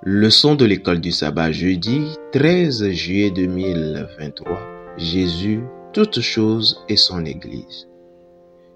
Leçon de l'école du sabbat, jeudi 13 juillet 2023. Jésus, toute chose et son Église.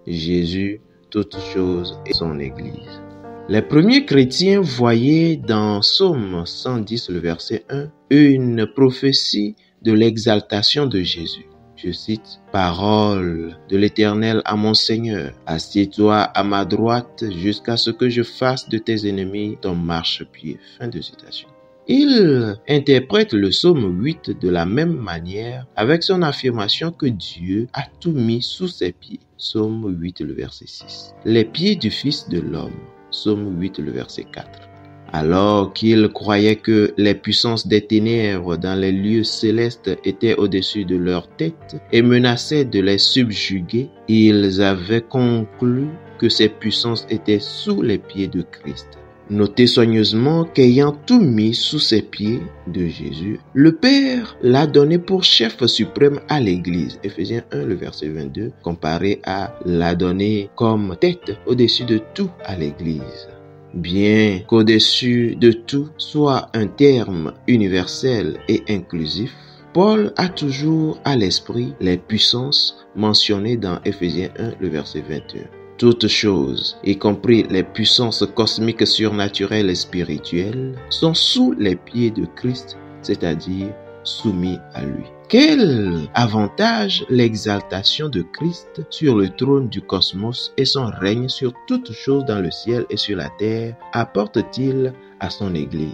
Jésus, toute chose et son Église. Les premiers chrétiens voyaient dans Psaume 110, le verset 1, une prophétie de l'exaltation de Jésus. Je cite, « Parole de l'Éternel à mon Seigneur, assieds-toi à ma droite jusqu'à ce que je fasse de tes ennemis ton marchepied. » Fin de citation. Il interprète le psaume 8 de la même manière avec son affirmation que Dieu a tout mis sous ses pieds. Psaume 8, le verset 6. Les pieds du Fils de l'homme. Psaume 8, le verset 4. Alors qu'ils croyaient que les puissances des ténèbres dans les lieux célestes étaient au-dessus de leur tête et menaçaient de les subjuguer, ils avaient conclu que ces puissances étaient sous les pieds de Christ. Notez soigneusement qu'ayant tout mis sous ses pieds de Jésus, le Père l'a donné pour chef suprême à l'Église. Éphésiens 1, le verset 22, comparé à l'a donné comme tête au-dessus de tout à l'Église. Bien qu'au-dessus de tout soit un terme universel et inclusif, Paul a toujours à l'esprit les puissances mentionnées dans Éphésiens 1, le verset 21. Toutes choses, y compris les puissances cosmiques surnaturelles et spirituelles, sont sous les pieds de Christ, c'est-à-dire soumis à lui. Quel avantage l'exaltation de Christ sur le trône du cosmos et son règne sur toutes choses dans le ciel et sur la terre apporte-t-il à son Église?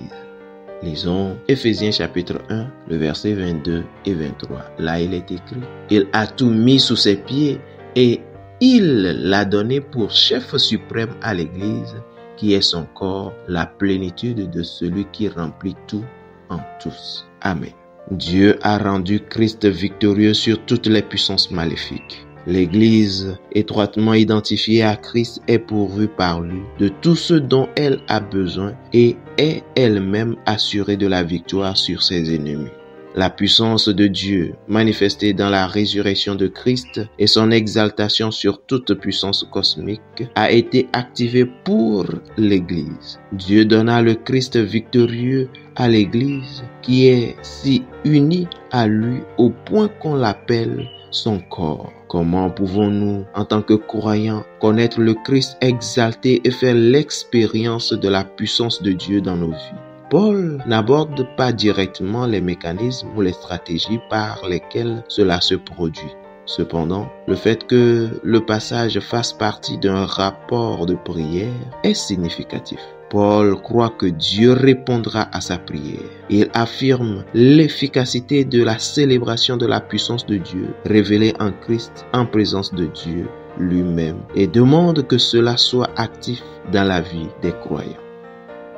Lisons Éphésiens chapitre 1, le verset 22 et 23. Là, il est écrit, « Il a tout mis sous ses pieds et il l'a donné pour chef suprême à l'Église, qui est son corps, la plénitude de celui qui remplit tout en tous. » Amen. Dieu a rendu Christ victorieux sur toutes les puissances maléfiques. L'Église, étroitement identifiée à Christ, est pourvue par lui de tout ce dont elle a besoin et est elle-même assurée de la victoire sur ses ennemis. La puissance de Dieu, manifestée dans la résurrection de Christ et son exaltation sur toute puissance cosmique, a été activée pour l'Église. Dieu donna le Christ victorieux à l'Église, qui est si unie à lui au point qu'on l'appelle son corps. Comment pouvons-nous, en tant que croyants, connaître le Christ exalté et faire l'expérience de la puissance de Dieu dans nos vies? Paul n'aborde pas directement les mécanismes ou les stratégies par lesquelles cela se produit. Cependant, le fait que le passage fasse partie d'un rapport de prière est significatif. Paul croit que Dieu répondra à sa prière. Il affirme l'efficacité de la célébration de la puissance de Dieu révélée en Christ en présence de Dieu lui-même et demande que cela soit actif dans la vie des croyants.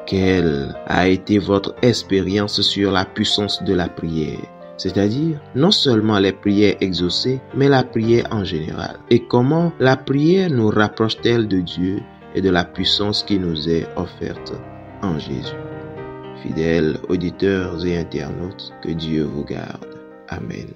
Quelle a été votre expérience sur la puissance de la prière? C'est-à-dire, non seulement les prières exaucées, mais la prière en général. Et comment la prière nous rapproche-t-elle de Dieu et de la puissance qui nous est offerte en Jésus? Fidèles auditeurs et internautes, que Dieu vous garde. Amen.